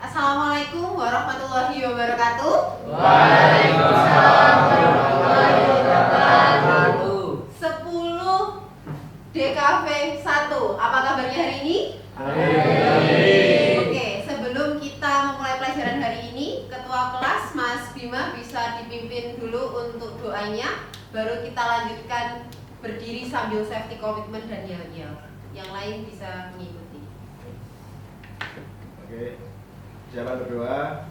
Assalamualaikum warahmatullahi wabarakatuh. Waalaikumsalam warahmatullahi wabarakatuh. 10 DKV 1. Apa kabarnya hari ini? Oke, sebelum kita memulai pelajaran hari ini, Ketua kelas Mas Bima bisa dipimpin dulu untuk doanya, baru kita lanjutkan berdiri sambil safety commitment dan yel-yel. Yang lain bisa mengikuti. Oke, siapa berdoa?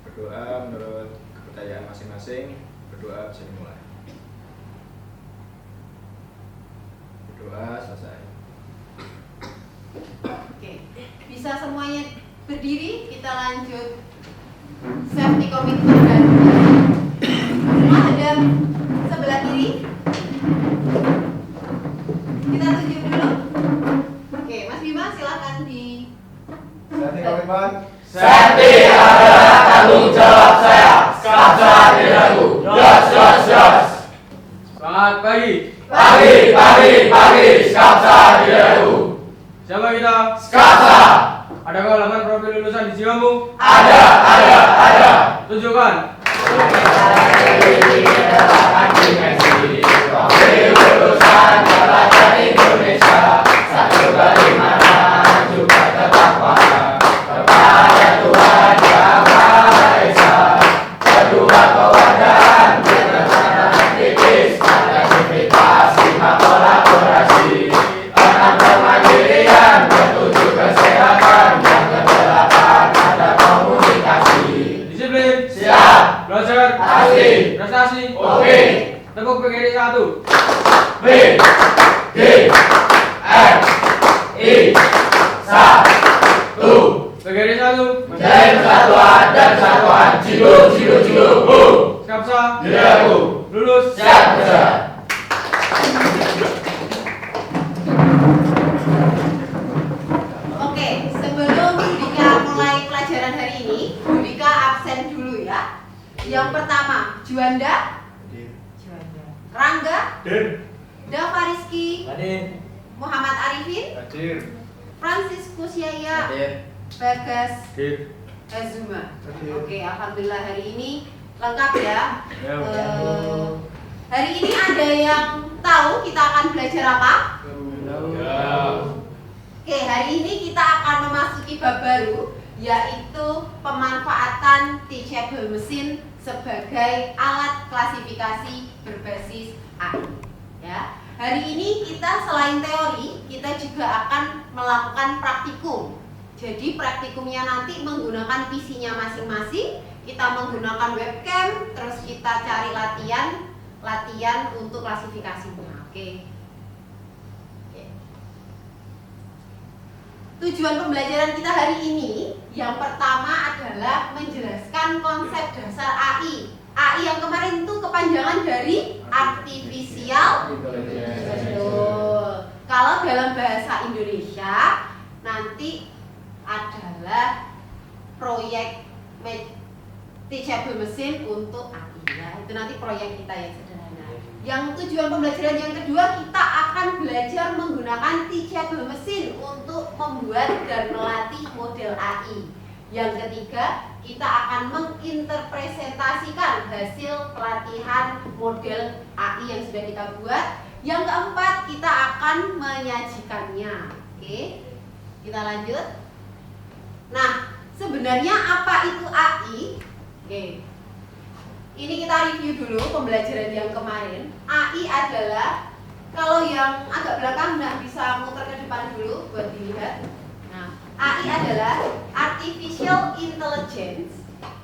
Berdoa menurut kepercayaan masing-masing. Berdoa bisa dimulai. Berdoa selesai. Oke, bisa semuanya berdiri, kita lanjut safety commitment dan menghadap sebelah kiri. Kita tunjuk dulu. Oke, Mas Bima silakan di Safety commitment. Safety adalah tanggung jawab saya. Skapsa diragu. Jos. Selamat pagi. Pagi. Skapsa diragu. Siapa kita? Skapsa. Adakah halaman profil lulusan di jiwamu? Ada. Tunjukkan. Lulusan pelajar Indonesia 1 juga tetap puasa kepada Tuhan Yang Maha Esa. Kedua kewajiban berdasarkan aktivis, ada aktivitas 5 kolaborasi, 6 kemandirian, 7 kesehatan, yang ke-8 ada komunikasi. Disiplin. Siap. Belajar. Asli. Prestasi. Oke. Tepuk PGRI 1. B G R I 1 PGRI 1. menjadi persatuan dan kesatuan. Jigo. Skapsa. Diragu. Lulus. Siap kerja. Oke, sebelum Budika mulai pelajaran hari ini, Budika absen dulu ya. Yang pertama, Juanda, Rangga, Dava Rizky, Muhammad Arifin, Hadir. Franciscus Yaya, Bagas, Azuma. Oke, alhamdulillah hari ini lengkap ya. Hari ini ada yang tahu kita akan belajar apa? Oke, hari ini kita akan memasuki bab baru, yaitu pemanfaatan teachable mesin sebagai alat klasifikasi berbasis AI. Ya, hari ini kita selain teori, kita juga akan melakukan praktikum. Jadi praktikumnya nanti menggunakan PC-nya masing-masing, kita menggunakan webcam, terus kita cari latihan untuk klasifikasinya. Oke. Tujuan pembelajaran kita hari ini yang pertama adalah menjelaskan konsep dasar AI. AI yang kemarin itu kepanjangan dari artificial betul. Kalau dalam bahasa Indonesia nanti adalah proyek teachable mesin untuk AI ya. Itu nanti proyek kita yang sederhana. Yang tujuan pembelajaran yang kedua, kita akan belajar menggunakan teachable mesin untuk membuat dan melatih model AI. Yang ketiga, kita akan menginterpresentasikan hasil pelatihan model AI yang sudah kita buat. Yang keempat, kita akan menyajikannya. Oke, kita lanjut. Nah, sebenarnya apa itu AI? Oke. Ini kita review dulu pembelajaran yang kemarin. AI adalah, kalau yang agak belakang nggak bisa muter ke depan dulu buat dilihat. Nah, AI adalah artificial intelligence,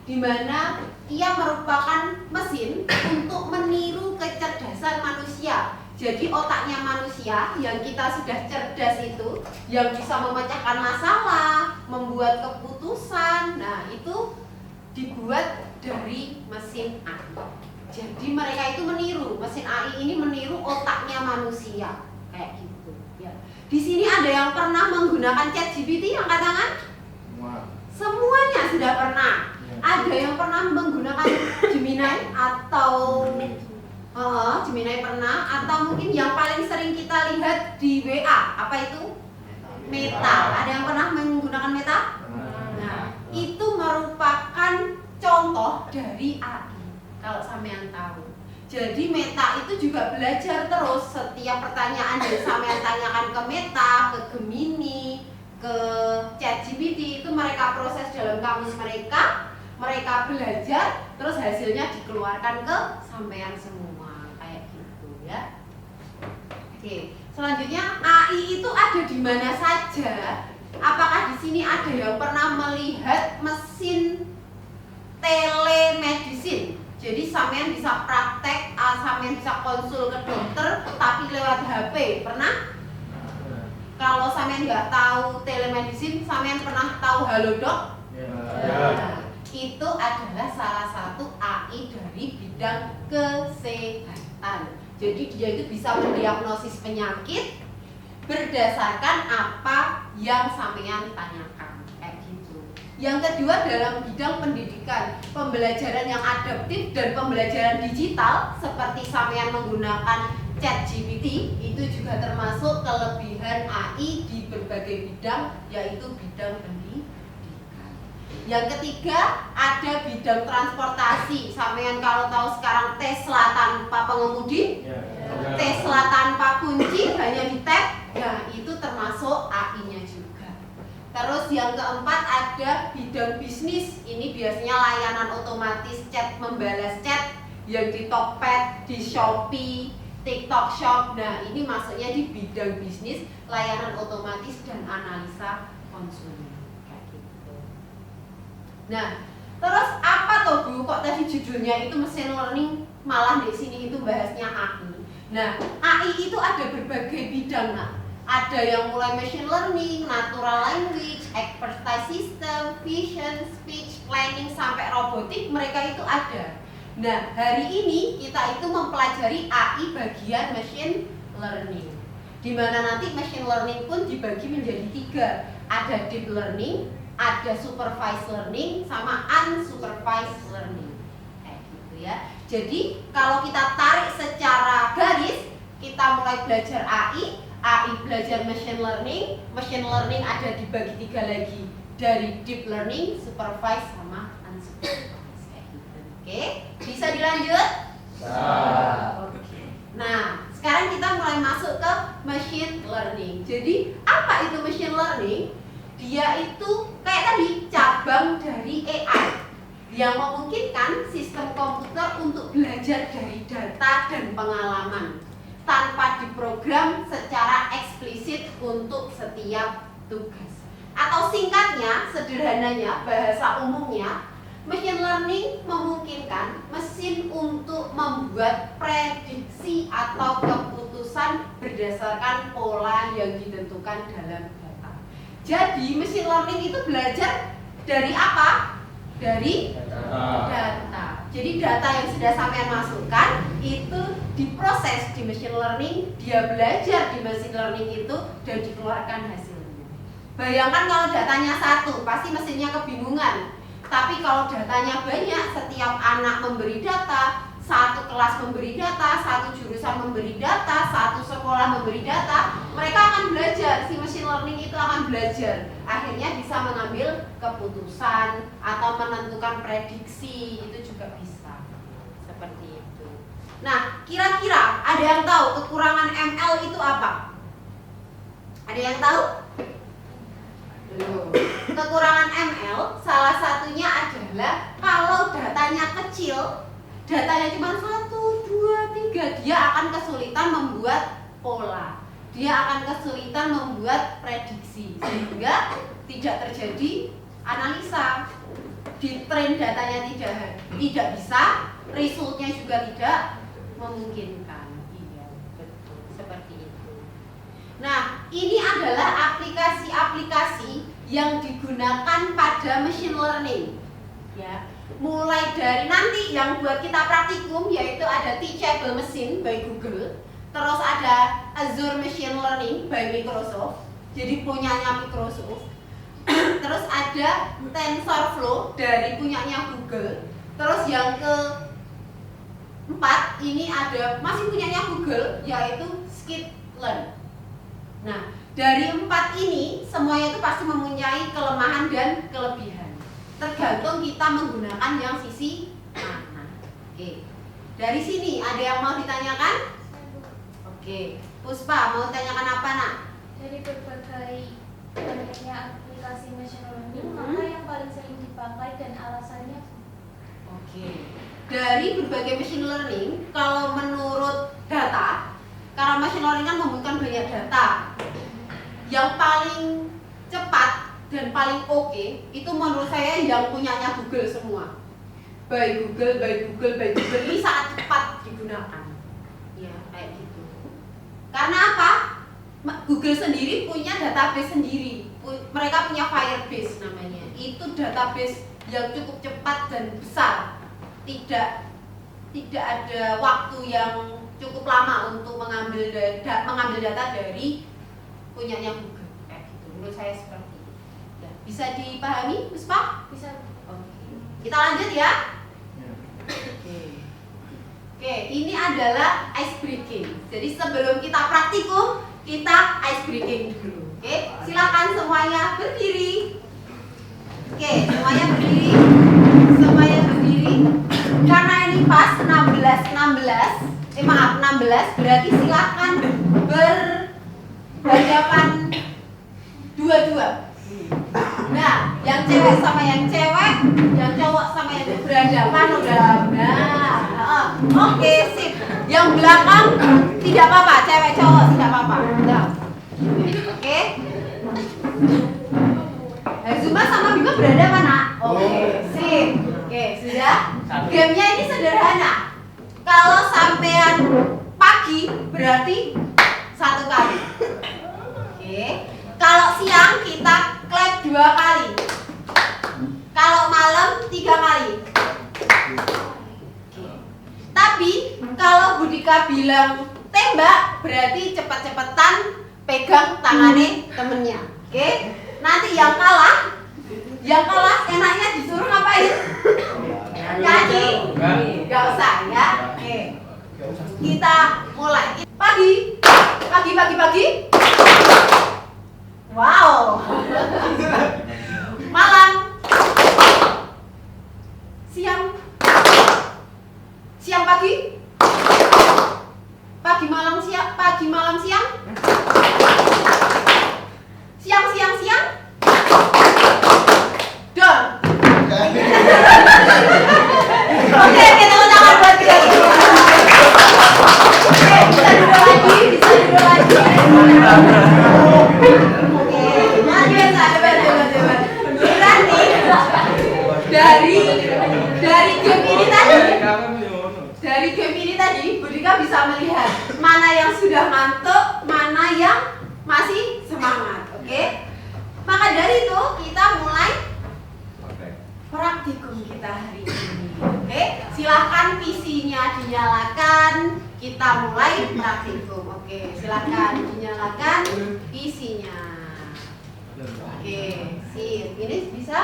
di mana ia merupakan mesin untuk meniru kecerdasan manusia. Jadi otaknya manusia yang kita sudah cerdas itu, yang bisa memecahkan masalah, membuat keputusan, nah itu dibuat dari mesin AI. Jadi mereka itu meniru, mesin AI ini meniru otaknya manusia kayak gitu. Ya. Di sini ada yang pernah menggunakan ChatGPT, angkat tangan? Semuanya sudah pernah. Ada yang pernah menggunakan Gemini atau Gemini pernah, atau mungkin yang paling sering kita lihat di WA apa itu? Meta. Ada yang pernah menggunakan Meta? Nah, itu dari AI. Kalau sampean tahu. Jadi Meta itu juga belajar terus. Setiap pertanyaan yang sampean tanyakan ke Meta, ke Gemini, ke ChatGPT itu mereka proses dalam kamus mereka belajar, terus hasilnya dikeluarkan ke sampean semua kayak gitu ya. Oke, selanjutnya AI itu ada di mana saja. Apakah di sini ada yang pernah melihat mesin telemedicine? Jadi sampean bisa praktek, sampean bisa konsul ke dokter tapi lewat HP. Pernah? Kalau sampean nggak tahu telemedicine, sampean pernah tahu Halodoc? Nah, itu adalah salah satu AI dari bidang kesehatan. Jadi dia itu bisa mendiagnosis penyakit berdasarkan apa yang sampean tanyakan. Yang kedua dalam bidang pendidikan, pembelajaran yang adaptif dan pembelajaran digital seperti sampean menggunakan ChatGPT itu juga termasuk kelebihan AI di berbagai bidang, yaitu bidang pendidikan. Yang ketiga ada bidang transportasi. Sampean kalau tahu sekarang Tesla tanpa pengemudi, Tesla tanpa kunci, hanya di tap, nah itu termasuk AI-nya juga. Terus yang keempat ada bidang bisnis. Ini biasanya layanan otomatis chat membalas chat yang di Tokped, di Shopee, TikTok Shop. Nah ini masuknya di bidang bisnis, layanan otomatis dan analisa konsumen kayak gitu. Nah terus apa toh Bu? Kok tadi judulnya itu machine learning, malah di sini itu bahasnya AI. Nah AI itu ada berbagai bidang nak. Ada yang mulai machine learning, natural language, expertise system, vision, speech, planning, sampai robotik, mereka itu ada. Nah, hari ini kita itu mempelajari AI bagian machine learning. Di mana nanti machine learning pun dibagi menjadi 3. Ada deep learning, ada supervised learning, sama unsupervised learning. Kayak gitu ya. Jadi, kalau kita tarik secara garis, kita mulai belajar AI belajar machine learning ada dibagi 3 lagi, dari deep learning, supervised sama unsupervised kayak gitu. Oke, bisa dilanjut? Oke. Nah, sekarang kita mulai masuk ke machine learning. Jadi, apa itu machine learning? Dia itu kayak tadi cabang dari AI yang memungkinkan sistem komputer untuk belajar dari data dan pengalaman tanpa diprogram secara eksplisit untuk setiap tugas. Atau singkatnya, sederhananya, bahasa umumnya, machine learning memungkinkan mesin untuk membuat prediksi atau keputusan berdasarkan pola yang ditentukan dalam data. Jadi, machine learning itu belajar dari apa? Dari data. Jadi data yang sudah sampean masukkan itu diproses di machine learning, dia belajar di machine learning itu dan dikeluarkan hasilnya. Bayangkan kalau datanya 1, pasti mesinnya kebingungan. Tapi kalau datanya banyak, setiap anak memberi data, 1 kelas memberi data, 1 jurusan memberi data, 1 sekolah memberi data, mereka akan belajar, si machine learning itu akan belajar. Akhirnya bisa mengambil keputusan atau menentukan prediksi, itu juga bisa. Seperti itu. Nah, kira-kira ada yang tahu kekurangan ML itu apa? Ada yang tahu? Kekurangan ML salah satunya adalah kalau datanya kecil, datanya cuma 1, 2, 3, dia akan kesulitan membuat pola. Dia akan kesulitan membuat prediksi sehingga tidak terjadi analisa. Di train datanya tidak bisa, resultnya juga tidak memungkinkan. Iya, betul, seperti itu. Nah, ini adalah aplikasi-aplikasi yang digunakan pada machine learning. Ya, mulai dari nanti yang buat kita praktikum yaitu ada Teachable Machine by Google, terus ada Azure Machine Learning by Microsoft, jadi punyanya Microsoft. Terus ada TensorFlow dari punyanya Google. Terus yang keempat ini ada masih punyanya Google yaitu Scikit-learn. Nah, dari 4 ini semuanya itu pasti mempunyai kelemahan dan kelebihan. Tergantung kita menggunakan yang sisi Oke. Dari sini ada yang mau ditanyakan? Oke. Puspa mau tanyakan apa, Nak? Dari berbagai banyaknya aplikasi machine learning, maka yang paling sering dipakai dan alasannya? Oke. Dari berbagai machine learning, kalau menurut data, karena machine learning kan membutuhkan banyak data, yang paling cepat dan paling oke itu menurut saya yang punyanya Google semua. By Google ini sangat cepat digunakan. Ya, kayak gitu. Karena apa? Google sendiri punya database sendiri. Mereka punya Firebase namanya. Itu database yang cukup cepat dan besar. Tidak ada waktu yang cukup lama untuk mengambil data dari punyanya Google. Kayak gitu. Menurut saya seperti itu. Ya, bisa dipahami, Puspa? Bisa. Oke. Kita lanjut ya. Oke, ini adalah ice breaking. Jadi sebelum kita praktikum, kita ice breaking dulu. Oke, silakan semuanya berdiri. Oke, semuanya berdiri. Semuanya berdiri. Karena ini pas 16, berarti silakan berhadapan dua-dua. Nah, yang cewek sama yang cewek, yang cowok sama yang cowok berhadapan udah. Nah, oke, sip. Yang belakang tidak apa-apa, cewek cowok tidak apa-apa. Nah, oke. Zuma sama Bima berhadapan, Nak. Oke, sip. Oke, sudah. Gamenya ini sederhana. Kalau sampean pagi berarti 1 kali. Oke. Kalau siang kita clap 2 kali. Kalau malam 3 kali. Tapi kalau Budika bilang tembak berarti cepet-cepetan pegang tangannya temennya. Oke? Nanti yang kalah enaknya disuruh ngapain? Nyanyi? Gak usah ya. Oke. Kita mulai. Pagi. Wow. Malam. Siang. Siang pagi. Pagi malam siang. Siang. Done. Oke, kita tangan buat kita. Oke, bisa duduk lagi. Oke, hebat. Berarti dari game ini tadi Budika bisa melihat mana yang sudah ngantuk, mana yang masih semangat. Oke? Maka dari itu kita mulai praktikum kita hari ini. Oke? Silahkan PC-nya dinyalakan. Kita mulai praktikum. Oke, silahkan dinyalakan PC-nya. Oke, sip. Ini bisa?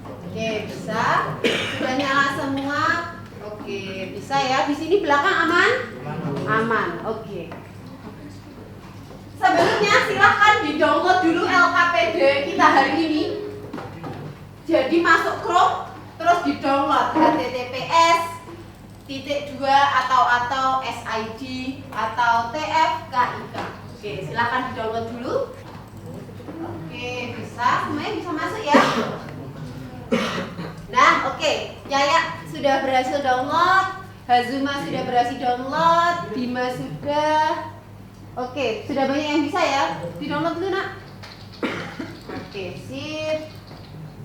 Oke, bisa. Sudah nyala semua. Oke, bisa ya. Di sini belakang aman? Aman. Oke. Sebelumnya silahkan di-download dulu LKPD kita hari ini. Jadi masuk Chrome, terus di-download https:// atau SID atau TFKIK. Oke, silahkan di-download dulu. Oke, bisa. Semuanya bisa masuk ya. Nah, oke. Yaya sudah berhasil download, Hazuma sudah berhasil download, Bima sudah. Oke, sudah banyak yang bisa ya. Di-download dulu, Nak. Oke, sip.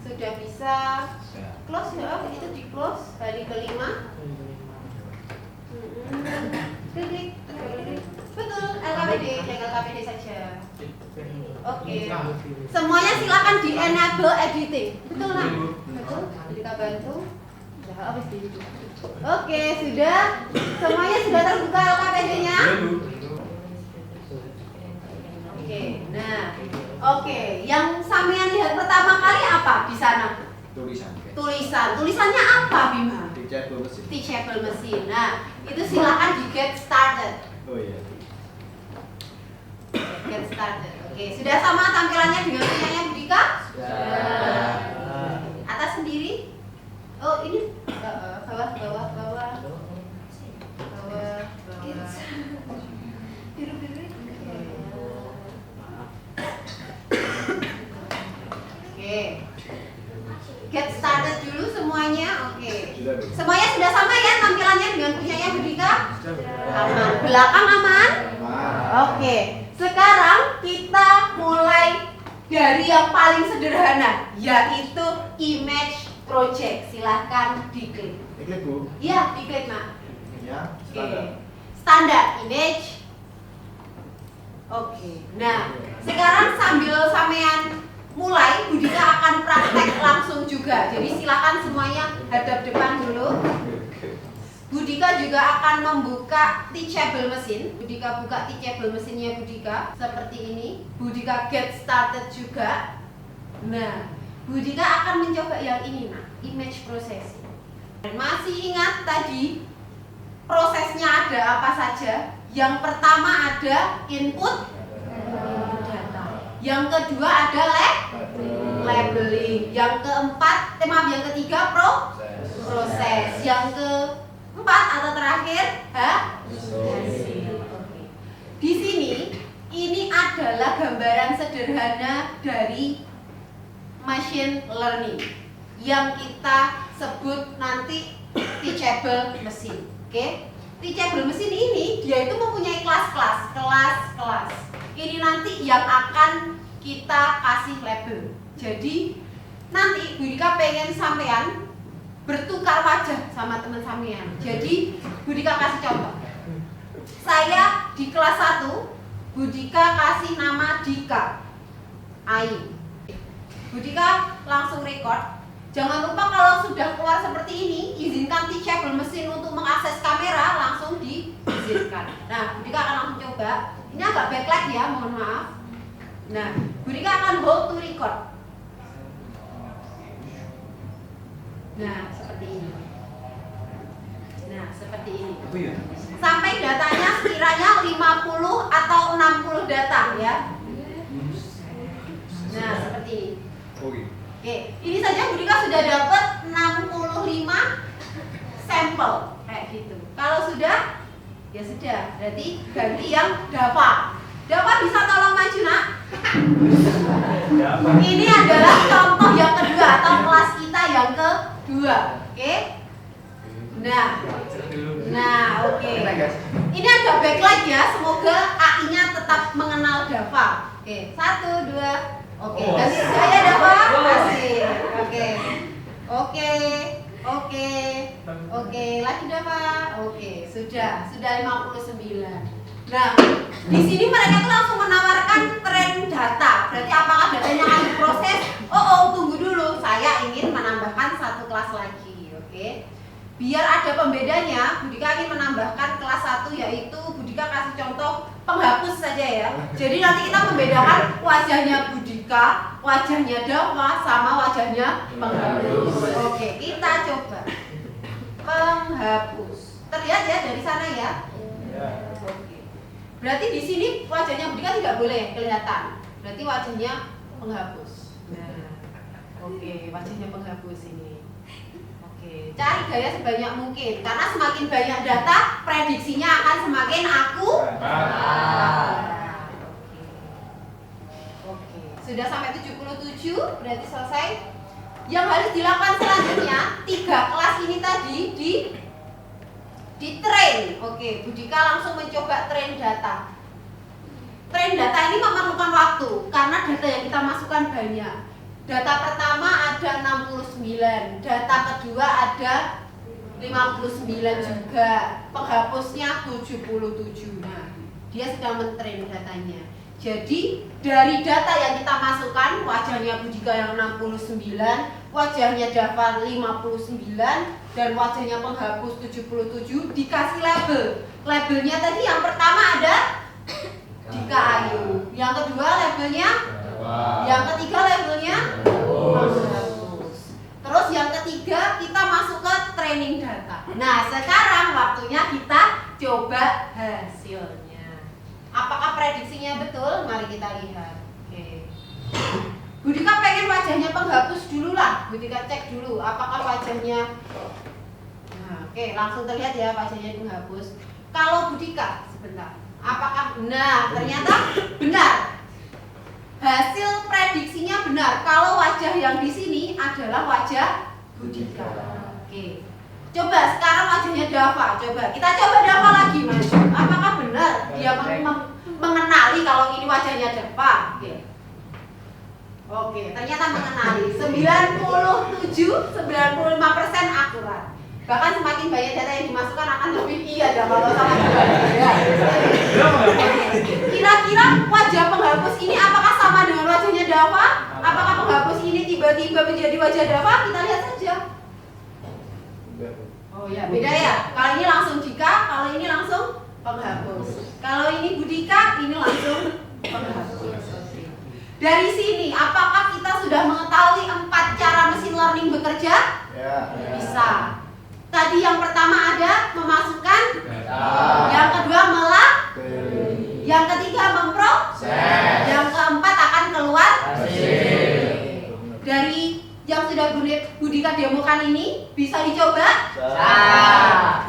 Sudah bisa. Close ya, itu di close. Hari kelima. Klik. Betul, LKPD saja. Oke. Semuanya silakan di enable editing. Betul, Nak? Betul. Kita bantu. Oke, sudah. Semuanya sudah terbuka LKPD-nya? Oke. Nah, oke. Yang sampean lihat pertama kali apa di sana? Tulisan. Tulisannya apa, Bima? Teachable mesin. Nah, itu silakan di get started. Oh iya. Get started. Oke, sudah sama tampilannya dengan punyanya Budika? Sudah. Atas sendiri? Oh, ini bawah. get started dulu semuanya. Oke. Sudah, Bu. Semuanya sudah sama ya tampilannya dengan punyanya Budika? Aman. Belakang aman? Oke. Sekarang kita mulai dari yang paling sederhana, yaitu image project. Silahkan diklik. Klik, Bu. Iya, diklik nak. Ya, Oke. standar. Standar image. Oke. Nah, sekarang sambil sampean mulai, Budika akan praktek langsung juga. Jadi silakan semuanya hadap depan dulu. Budika juga akan membuka teachable mesin. Budika buka teachable mesinnya Budika seperti ini. Budika get started juga. Nah, Budika akan mencoba yang ini nah, image processing. Masih ingat tadi prosesnya ada apa saja? Yang pertama ada input data. Yang kedua ada labeling. Yang keempat, yang ketiga proses. Yang keempat atau terakhir hasil. Oke. Di sini ini adalah gambaran sederhana dari machine learning yang kita sebut nanti teachable mesin. Oke? Teachable mesin ini dia itu mempunyai kelas-kelas. Ini nanti yang akan kita kasih label. Jadi nanti Budika pengen sampean bertukar wajah sama teman sampean. Jadi Budika kasih contoh. Saya di kelas 1, Budika kasih nama Dika Ayu. Budika langsung record. Jangan lupa kalau sudah keluar seperti ini, izinkan teachable mesin untuk mengakses kamera, langsung diizinkan. Nah, Budika akan langsung coba. Ini agak backlight ya, mohon maaf. Nah, Budika akan hold to record. Nah, seperti ini. Nah, seperti ini. Sampai datanya sekiranya 50 atau 60 data ya. Nah, seperti ini. Oke, ini saja Budika sudah dapat 65 sampel kayak gitu. Kalau sudah, ya sudah. Berarti ganti yang Dava. Dava bisa tolong maju nak? Ini adalah contoh yang kedua atau kelas kita yang kedua. Oke? Nah, oke. Ini agak backlight ya. Semoga AI-nya tetap mengenal Dava. Oke, 1, 2. Oke, ganti saya Dava. Kasih. Oke, lagi Dava. Oke, sudah 59. Nah, di sini mereka tuh langsung menawarkan tren data. Berarti apakah datanya akan diproses? Tunggu dulu. Saya ingin menambahkan satu kelas lagi. Oke. Biar ada pembedanya, Budika ingin menambahkan kelas 1, yaitu Budika kasih contoh penghapus saja ya. Jadi nanti kita membedakan wajahnya Budika, wajahnya Dava, sama wajahnya penghapus. Oke, kita coba. Penghapus. Terlihat ya dari sana ya? Oke. Berarti di sini wajahnya Budika tidak boleh kelihatan. Berarti wajahnya penghapus. Nah, oke, wajahnya penghapus ini. Cari gaya sebanyak mungkin karena semakin banyak data prediksinya akan semakin Oke. Sudah sampai 77 berarti selesai. Yang harus dilakukan selanjutnya 3 kelas ini tadi di train. Oke, Budika langsung mencoba train data. Train data ini memerlukan waktu karena data yang kita masukkan banyak. Data pertama ada 69, data kedua ada 59 juga, penghapusnya 77. Nah, dia sedang mentrain datanya. Jadi dari data yang kita masukkan, wajahnya Budika yang 69, wajahnya Dava 59, dan wajahnya penghapus 77 dikasih label. Labelnya tadi yang pertama ada Dika Ayu, yang kedua labelnya yang ketiga labelnya penghapus. Terus yang ketiga kita masuk ke training data. Nah, sekarang waktunya kita coba hasilnya. Apakah prediksinya betul? Mari kita lihat. Oke. Budika pengen wajahnya penghapus dulu lah. Budika cek dulu apakah wajahnya. Nah, oke, langsung terlihat ya wajahnya penghapus. Kalau Budika sebentar. Apakah ternyata benar. hasil prediksinya benar kalau wajah yang di sini adalah wajah Budika. Oke. Coba sekarang wajahnya Dava. Coba kita coba Dava lagi, Mas. Apakah benar dia mengenali kalau ini wajahnya Dava? Oke. Oke, ternyata mengenali. 95% akurat. Bahkan semakin banyak data yang dimasukkan akan lebih iya dah kalau sama juga. Kira-kira wajah penghapus ini apakah sama dengan wajahnya Dava? Apakah penghapus ini tiba-tiba menjadi wajah Dava? Kita lihat saja. Oh ya, beda ya. Kalau ini langsung Dika, kalau ini langsung penghapus. Kalau ini Budika, ini langsung penghapus. Dari sini, apakah kita sudah mengetahui 4 cara mesin learning bekerja? Ya. Bisa. Tadi yang pertama ada memasukkan, Data. yang kedua yang ketiga memproses, yang keempat akan keluar. Hasil. Dari yang sudah Budika demokan ini bisa dicoba.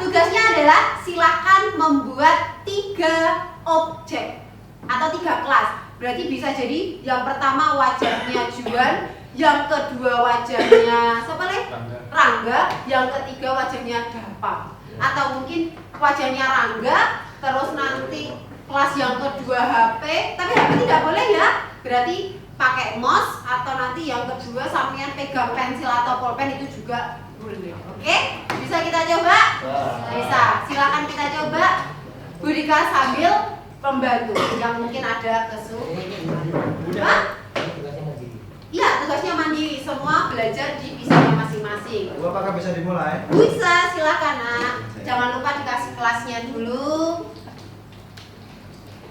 Tugasnya adalah silakan membuat 3 objek atau 3 kelas. Berarti bisa jadi yang pertama wajahnya Juan, yang kedua wajahnya siapa leh? Rangga, yang ketiga wajahnya Dava. Atau mungkin wajahnya Rangga, terus nanti kelas yang kedua HP, tapi HP tidak boleh ya. Berarti pakai mouse atau nanti yang kedua sampean pegang pensil atau pulpen itu juga boleh. Oke? Bisa kita coba? Bisa. Silakan kita coba. Budika sambil pembantu yang mungkin ada kesulitan. Iya, tugasnya mandiri. Semua belajar di pisahnya masing-masing. Bu, apakah bisa dimulai? Bisa, silakan nak. Jangan lupa dikasih kelasnya dulu.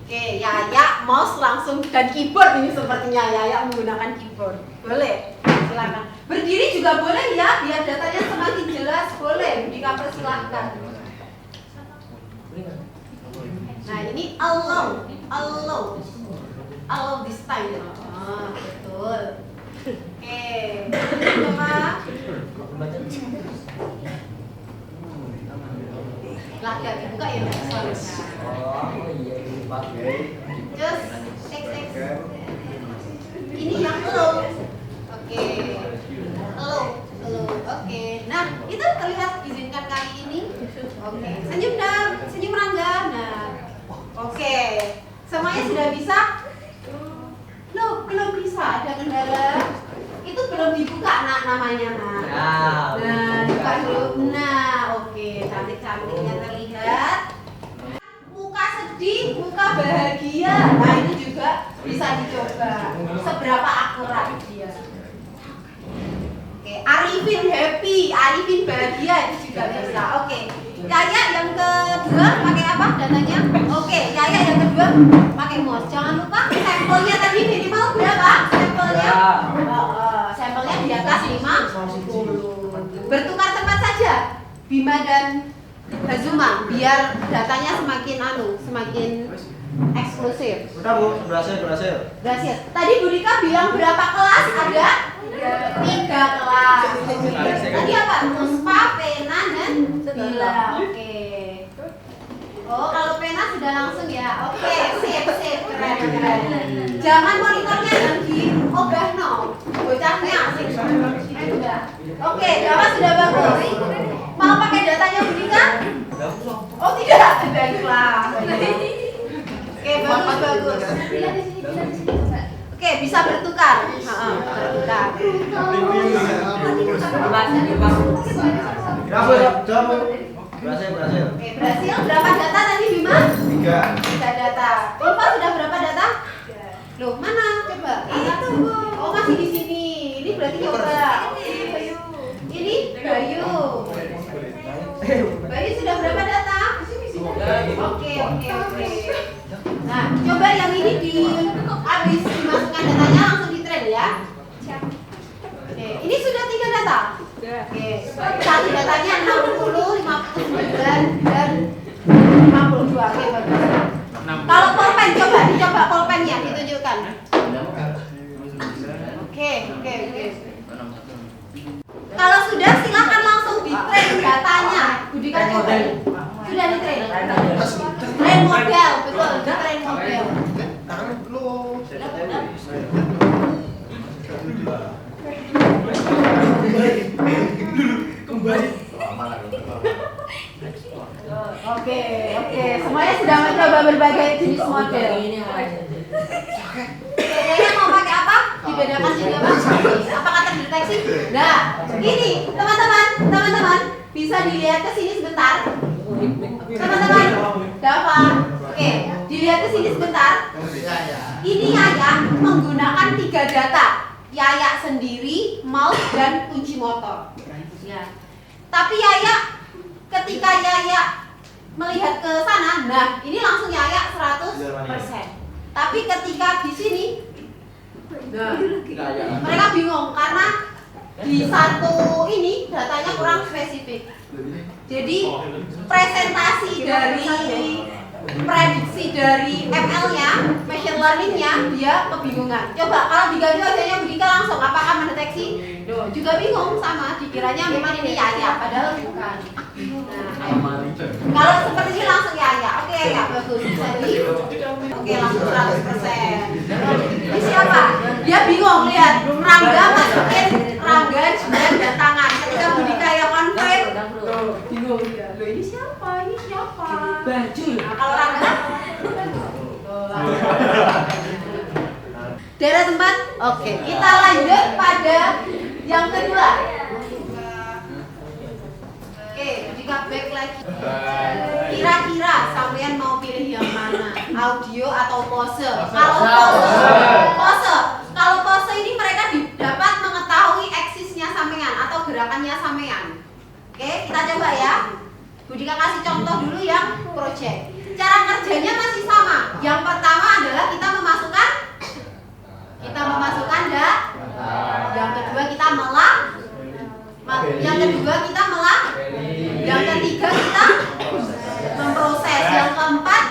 Oke, Yaya mouse langsung dan keyboard ini sepertinya Yaya menggunakan keyboard. Boleh, silakan. Berdiri juga boleh ya, biar datanya semakin jelas. Boleh, dipersilahkan. Nah ini allow this time. Oh, betul. Oke, coba. Lagi dibuka ya suaranya. Just X. Ini yang allow. Oke. Allow. Oke. Nah, itu terlihat izinkan kali ini. Oke. Senyum dong, senyum Rangga. Nah. Oke. Semuanya sudah bisa? Loh, belum bisa, ada kendala. Itu belum dibuka nak namanya nak. Nah, buka dulu. Nah, oke, cantik-cantiknya terlihat. Muka sedih, muka bahagia. Nah, itu juga bisa dicoba. Seberapa akurat dia. Oke, Arifin happy, Arifin bahagia itu juga bisa. Oke. Yaya yang kedua pakai apa datanya? Oke, Yaya yang kedua pakai mouse. Jangan lupa sampelnya tadi minimal berapa? Sampelnya? Sampelnya di atas 50. Bertukar tempat saja Bima dan Hazuma biar datanya semakin eksklusif. Udah Bu, berhasil. Tadi Budika bilang berapa kelas? Ada 3 kelas. Tadi apa? Puspa, Pena, dan Bila. Oke. Oh, kalau Pena sudah langsung ya. Oke, sip, keren. Jangan monitornya yang diobah no. Bocahnya asik. Oke, Dava sudah bagus. Mau pakai datanya Budika? Oh tidak, baiklah. Oke, bagus. Oke, bisa bertukar. Bertukar. Berhasil. Oke, berhasil. Berapa data tadi Bima? 3 data. Ulfa sudah berapa data? Loh, mana? Coba. Itu Bu. Oh, masih di sini. Ini berarti coba. Ini Bayu. Bayu sudah berapa data? Oke. Nah, coba yang ini habis dimasukkan datanya langsung di train ya. Oke, ini sudah 3 data. Oke, satu datanya 60, 59 dan 52. Oke, bagus. Kalau pulpen dicoba pulpennya ditunjukkan. Oke. Kalau sudah silakan langsung di train datanya. Budika coba. Sudah di train. Train model, betul, di train model. Oke. Semuanya sudah mencoba berbagai jenis model. Kayaknya mau pakai apa? Dibedakan jadi apa? Apakah terdeteksi? Nah, ini teman-teman bisa dilihat ke sini sebentar. Teman-teman, dapat. Oke, dilihat ke sini sebentar. Ini Yaya menggunakan 3 data. Yaya sendiri, mouse, dan kunci motor. Ya. Tapi Yaya, ketika Yaya melihat ke sana, nah ini langsung Yaya 100%. Tapi ketika di sini, nah, mereka bingung karena di satu ini datanya kurang spesifik. Jadi presentasi dari prediksi dari ML-nya, machine learning-nya, dia kebingungan. Coba kalau diganti wajahnya Budika langsung, apakah mendeteksi? Duh, juga bingung sama, dikiranya memang ini Yaya, padahal bukan. Nah, kalau seperti ini langsung Yaya, oke ya bagus. Jadi, oke langsung 100%. Ini siapa? Dia bingung lihat, Rangga masukin Rangga, Juan, dan tangan. Ketika Budika yang confirm, bingung dia. Loh ini siapa? Ini siapa? Baju. Nah, kalau Rangga, daerah tempat. Oke, kita lanjut pada yang kedua. Oke, Budika back lagi. Kira-kira sampean mau pilih yang mana? Audio atau pose? Kalau pose ini mereka dapat mengetahui eksisnya sampean atau gerakannya sampean. Oke, kita coba ya. Budika kasih contoh dulu yang project. Cara kerjanya masih sama. Yang pertama adalah kita memasukkan data. Yang kedua kita yang ketiga kita memproses. Yang keempat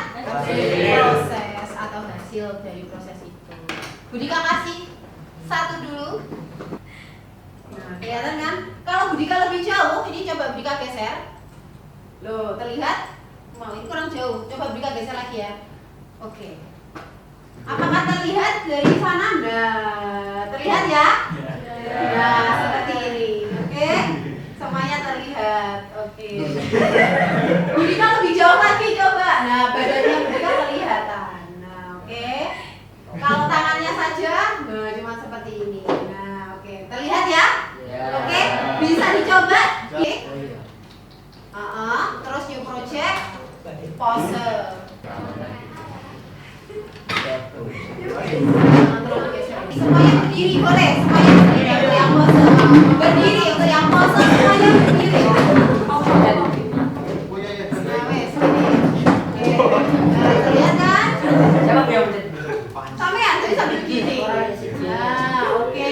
proses atau hasil dari proses itu. Budika kasih satu dulu. Nah, kelihatan kan? Kalau Budika lebih jauh, ini coba Budika geser. Loh, terlihat? Mau ini kurang jauh. Coba Budika geser lagi ya. Oke. Apakah terlihat dari sana? Nah, terlihat ya? Nah, seperti ini. Oke? Semuanya terlihat. Oke. Budika lebih jauh lagi coba. Nah, badannya Budika kelihatan. Nah, oke. Kalau tangannya saja, nah cuma seperti ini. Nah, oke. Terlihat ya? Oke. Bisa dicoba? Oke. Terus new project, pose. Semuanya berdiri boleh, semuanya berdiri untuk yang pose. Berdiri untuk yang pose, semuanya berdiri. Nah, wes, terlihat kan? Sampean jadi sambil begini. Nah, oke.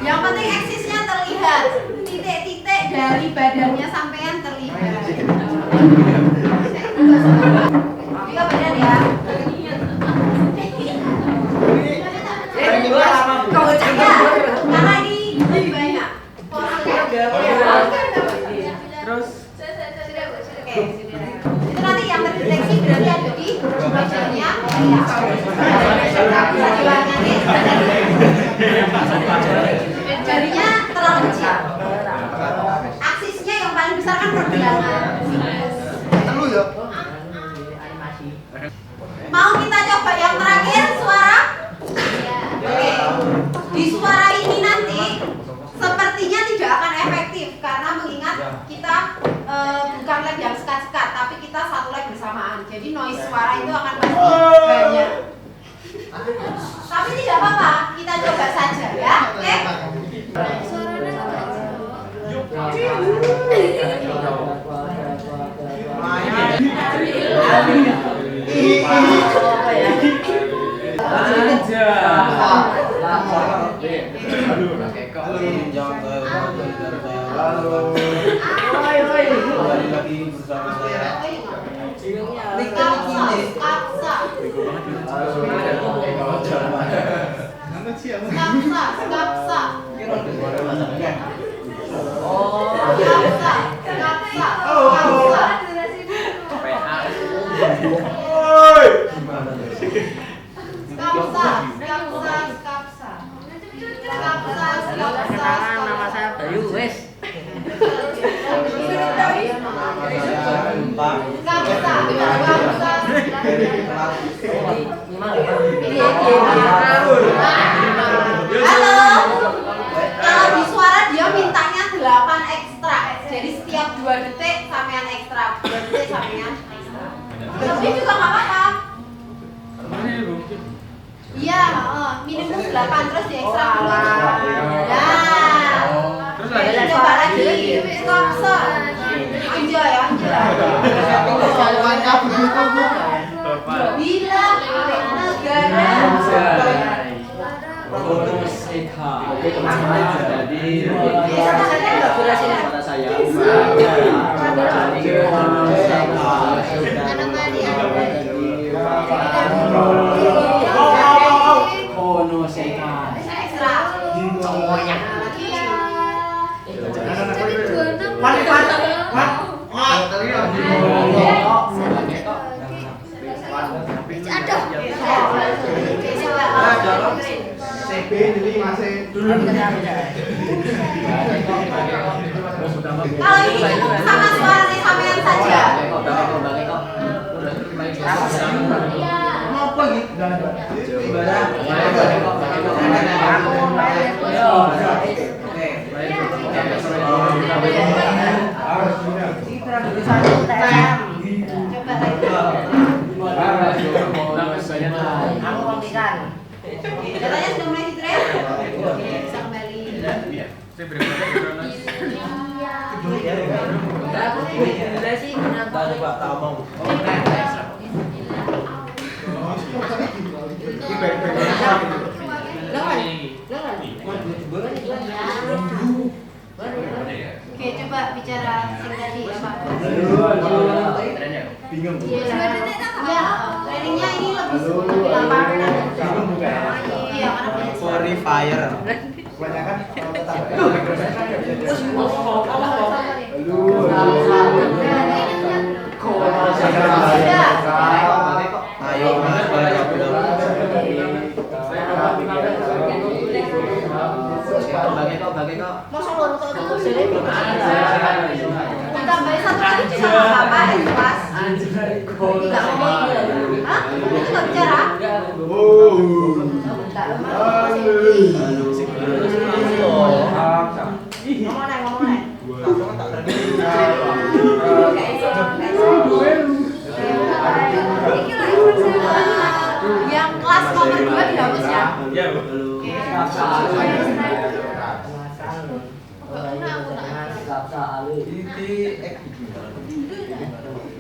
Yang penting eksisnya terlihat. Titik-titik dari badannya sampean terlihat. Juga badan ya. Kau cek ya, karena ini lebih banyak. Terus Oke, itu nanti yang terdeteksi berarti ada di wajahnya. Jarinya terlalu kecil. Aksisnya yang paling besar kan pergelangan. Mau kita coba yang terakhir suara? Oke. Di suara ini nanti sepertinya tidak akan efektif karena mengingat kita bukan lab yang sekat-sekat, tapi kita satu lab bersamaan. Jadi noise suara itu akan pasti banyak. Tapi tidak apa-apa, kita coba saja ya. Oke? Skapsa 2 detik sampean ekstra, 2 detik sampean ekstra. Lebih juga nggak apa-apa. Iya, minimum 8 terus di ekstra dulu. Nah, Terus lagi. coba lagi, kongso. Anja ya, anja. Bila negara. CB jadi masih Kalau ini cukup sama suara sampean saja. apa gitu? Coba lagi. Datanya sudah mulai di-train? Oke, bisa kembali. Oke, coba bicara sing tadi Pak. Bingung. Iya, trainingnya ini lebih gampang. Iya, karena banyak Free fire. Kebanyakan ditambahin 1 kali juga nggak apa-apa, pas. Nggak ngomong. Hah? Itu nggak bicara? Yang kelas nomor 2 dihapus ya?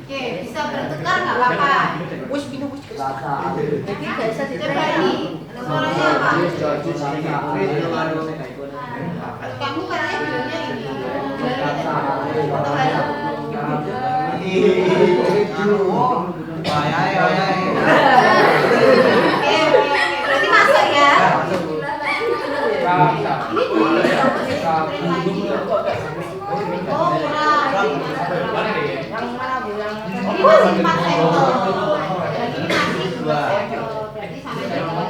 Oke, bisa bertukar nggak apa-apa. Coba ini, suaranya apa? Kamu katanya bilangnya ini. Atau halo? Oke, berarti masuk ya? Ini dulu lagi. Oh, kurang. Ini masih 4 sampel. Dan ini masih 2 sampel. Berarti sampai dengan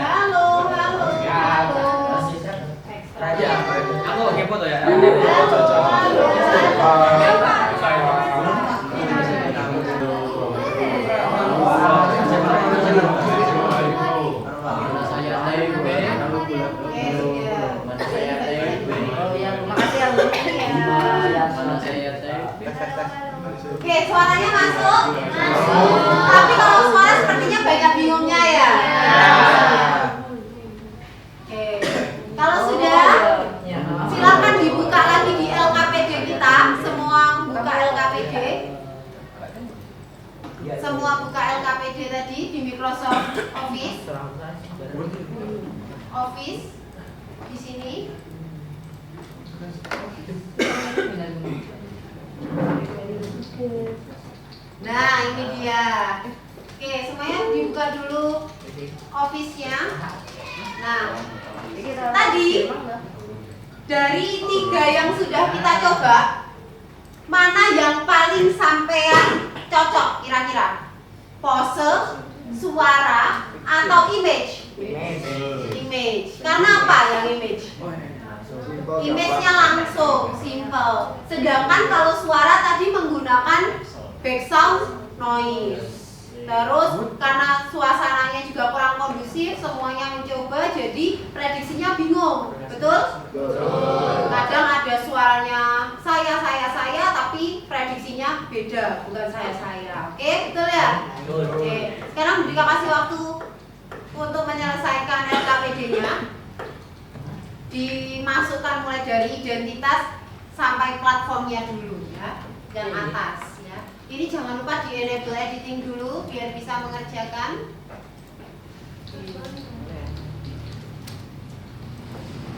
halo, halo, halo. Aku pakai foto ya. Oke, suaranya masuk? Masuk. Tapi kalau suara sepertinya banyak bingungnya ya? Oke. Kalau sudah, silakan dibuka lagi di LKPD kita. Semua buka LKPD. Semua buka LKPD tadi di Microsoft Office. Office di sini. Nah, ini dia. Oke, semuanya dibuka dulu Office-nya. Nah, tadi dari 3 yang sudah kita coba, mana yang paling sampean cocok kira-kira? Pose, suara, atau image? Image. Karena apa yang image? Image-nya langsung, simple. Sedangkan kalau suara tadi menggunakan background noise. Terus karena suasananya juga kurang kondusif, semuanya mencoba, jadi prediksinya bingung. Betul? Kadang ada suaranya saya beda, bukan saya. Oke, betul ya? Oke. Sekarang Budika kasih waktu untuk menyelesaikan LKPD-nya. Dimasukkan mulai dari identitas sampai platformnya dulu ya, yang atas ya. Ini jangan lupa di enable editing dulu biar bisa mengerjakan.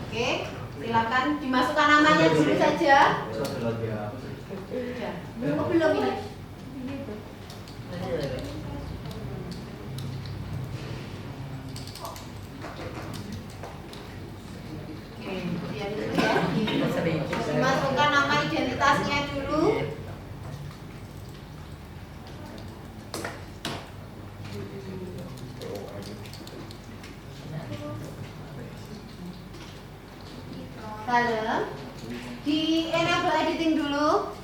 Oke, silakan dimasukkan namanya dulu saja. Sudah. Belum ini. Lihat dulu ya. Dimasukkan nama identitasnya dulu. Lalu di enable editing dulu.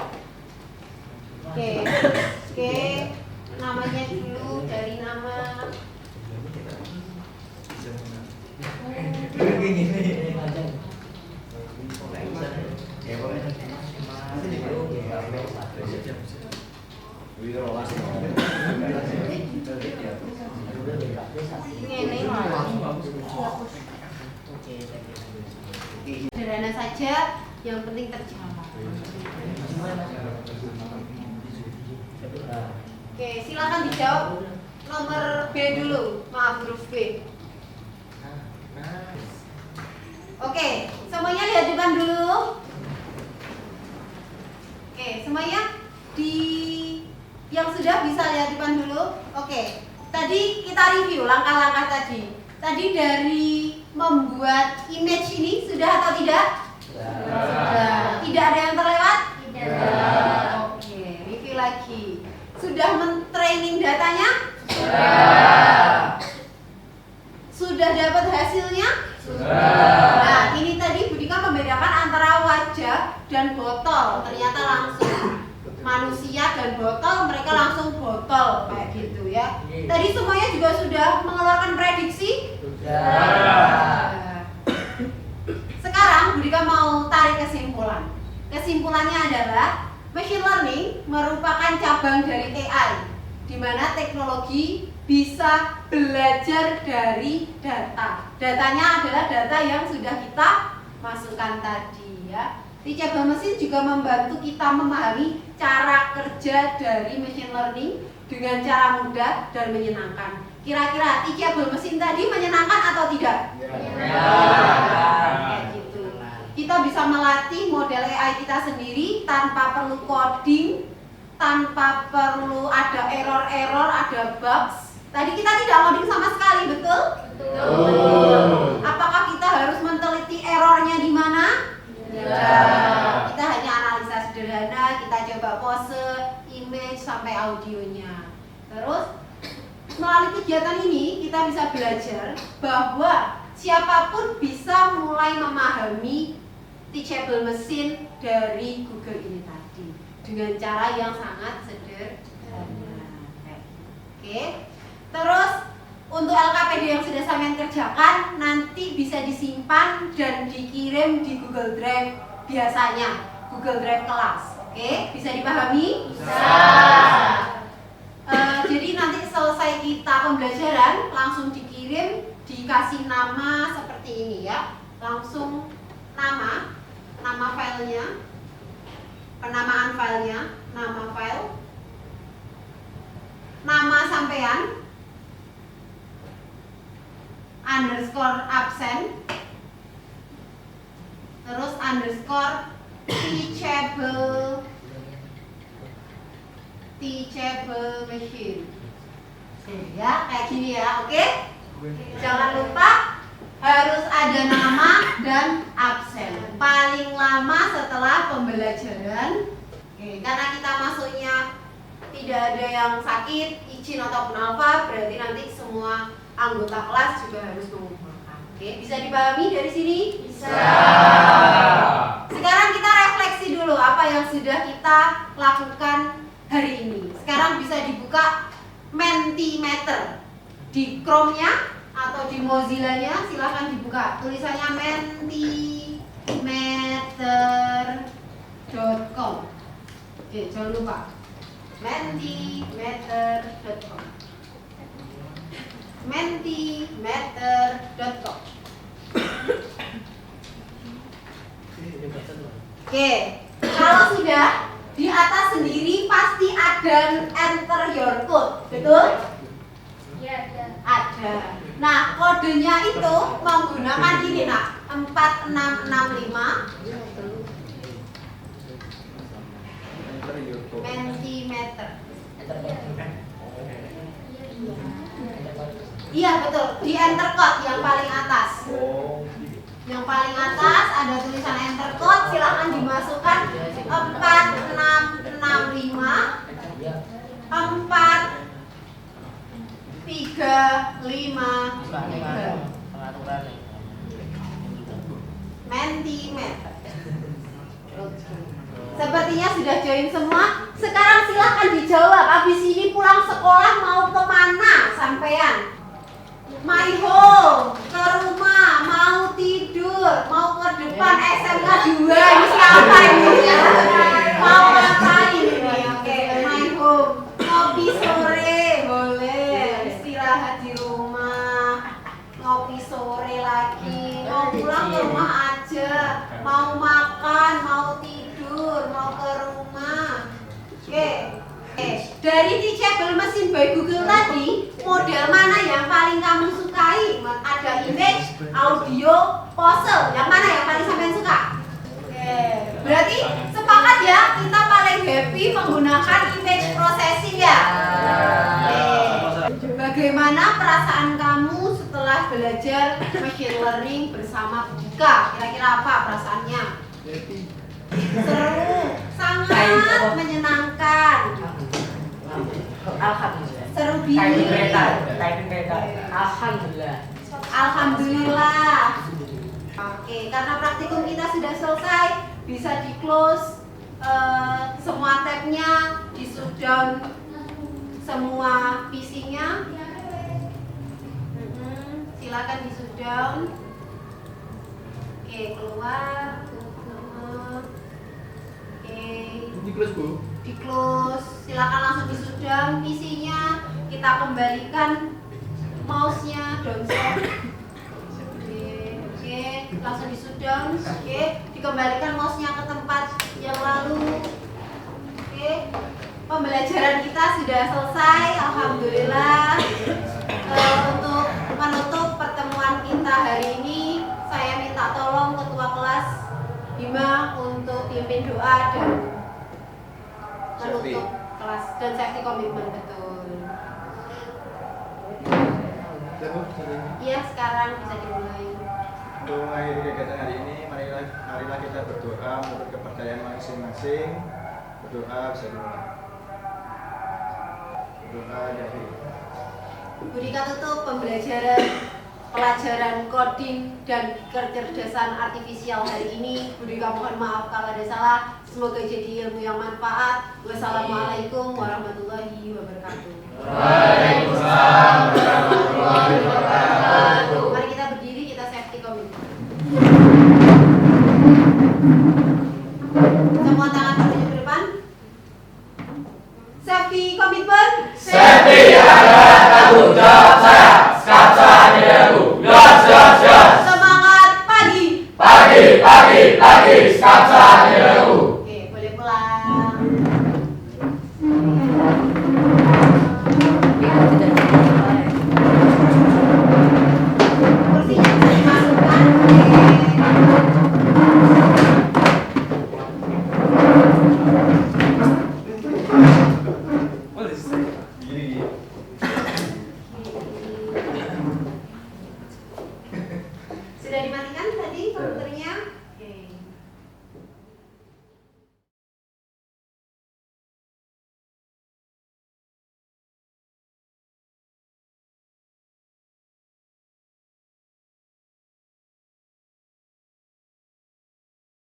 Oke, namanya dulu dari nama. Sederhana saja, yang penting terjawab. Oke, silakan dijawab nomor B dulu. Maaf, huruf B. Oke, semuanya lihat depan dulu. Oke, semuanya yang sudah bisa lihat depan dulu. Oke, tadi kita review langkah-langkah tadi. Tadi dari membuat image ini sudah atau tidak? Sudah. Tidak ada yang terlewat? Tidak. Oke, review lagi. Sudah men-training datanya? Sudah. Sudah dapat hasilnya? Sudah. Nah, ini tadi Budika membedakan antara wajah dan botol. Ternyata langsung manusia dan botol, mereka langsung botol kayak gitu ya. Tadi semuanya juga sudah mengeluarkan prediksi? Sudah. Sekarang Budika mau tarik kesimpulan. Kesimpulannya adalah machine learning merupakan cabang dari AI, di mana teknologi bisa belajar dari data. Datanya adalah data yang sudah kita masukkan tadi ya. Teachable mesin juga membantu kita memahami cara kerja dari machine learning dengan cara mudah dan menyenangkan. Kira-kira teachable mesin tadi menyenangkan atau tidak? Kayak gitu. Kita bisa melatih model AI kita sendiri tanpa perlu coding, tanpa perlu ada error-error, ada bugs. Tadi kita tidak coding sama sekali, betul? Betul. Apakah kita harus meneliti errornya di mana? Tidak. Kita hanya analisa sederhana, kita coba pose, image sampai audionya. Terus melalui kegiatan ini kita bisa belajar bahwa siapapun bisa mulai memahami teachable mesin dari Google ini tadi dengan cara yang sangat sederhana. Oke. Terus untuk LKPD yang sudah sampean kerjakan nanti bisa disimpan dan dikirim di Google Drive biasanya, Google Drive kelas. Oke, bisa dipahami? Bisa. Jadi nanti selesai kita pembelajaran langsung dikirim, dikasih nama seperti ini ya. Langsung nama filenya, penamaan filenya, nama file, nama sampean, underscore absen, terus underscore teachable machine. Ya, kayak gini ya, oke? Jangan lupa harus ada nama dan absen. Paling lama setelah pembelajaran. Oke, karena kita masuknya tidak ada yang sakit, izin ataupun apa, berarti nanti semua anggota kelas juga harus mengumpulkan. Oke, bisa dipahami dari sini? Bisa. Sekarang kita refleksi dulu apa yang sudah kita lakukan hari ini. Sekarang bisa dibuka Mentimeter di Chrome-nya atau di Mozilla-nya, silahkan dibuka. Tulisannya mentimeter.com. Oke, jangan lupa. Mentimeter.com. Mentimeter.com. Oke, kalau sudah di atas sendiri pasti ada enter your code, betul? Iya, ada. Ada. Nah, kodenya itu menggunakan ini nak 4665 Enter your code. Mentimeter. Iya. Iya betul, di enter code yang paling atas. Oh, Yang paling atas ada tulisan enter code, silahkan dimasukkan 4665 4353 Mentimeter. Sepertinya sudah join semua. Sekarang silahkan dijawab. Habis ini pulang sekolah mau kemana sampean? My home, ke rumah, mau tidur, mau ke depan SMK 2. Ini siapa ini? Mau ngapain ini? Oke, my home. Ngopi sore boleh, istirahat di rumah. Ngopi sore lagi, mau pulang ke rumah aja. Mau makan, mau tidur, mau ke rumah. Oke. Dari teachable mesin by Google tadi, model mana yang paling kamu sukai? Ada image, audio, pose. Yang mana yang paling sampean suka? Oke. Berarti sepakat ya, kita paling happy menggunakan image processing ya. Oke. Bagaimana perasaan kamu setelah belajar machine learning bersama Dika? Kira-kira apa perasaannya? Seru, sangat menyenangkan. Alhamdulillah. Seru Typing bingit. beta. Alhamdulillah. Alhamdulillah. Oke, karena praktikum kita sudah selesai, bisa di close semua tabnya, di shutdown semua PC-nya. Silakan di shutdown. Oke, keluar. Oke. di close Bu. Di close, silakan langsung di shutdown PC-nya, kita kembalikan mouse-nya downside. Oke, langsung di shutdown. Oke, dikembalikan mouse-nya ke tempat yang lalu. Oke, pembelajaran kita sudah selesai, alhamdulillah. Untuk menutup pertemuan kita hari ini, saya minta tolong ketua kelas Bima untuk pimpin doa dan menutup kelas dan safety commitment, betul. Iya, sekarang bisa dimulai. Untuk mengakhiri kegiatan hari ini, marilah kita berdoa menurut kepercayaan masing-masing. Berdoa bisa dimulai. Berdoa dari Bu Dika tutup pelajaran coding dan kecerdasan artifisial hari ini. Bu Dika mohon maaf kalau ada salah. Semoga jadi ilmu yang manfaat. Wassalamualaikum warahmatullahi wabarakatuh. Waalaikumsalam warahmatullahi wabarakatuh. Mari kita berdiri, kita safety commitment. Semua tangan tertuju ke depan. Safety commitment. Safety adalah tanggung jawab saya. Skapsa diriku. Gas. Semangat pagi. Pagi. Skapsa.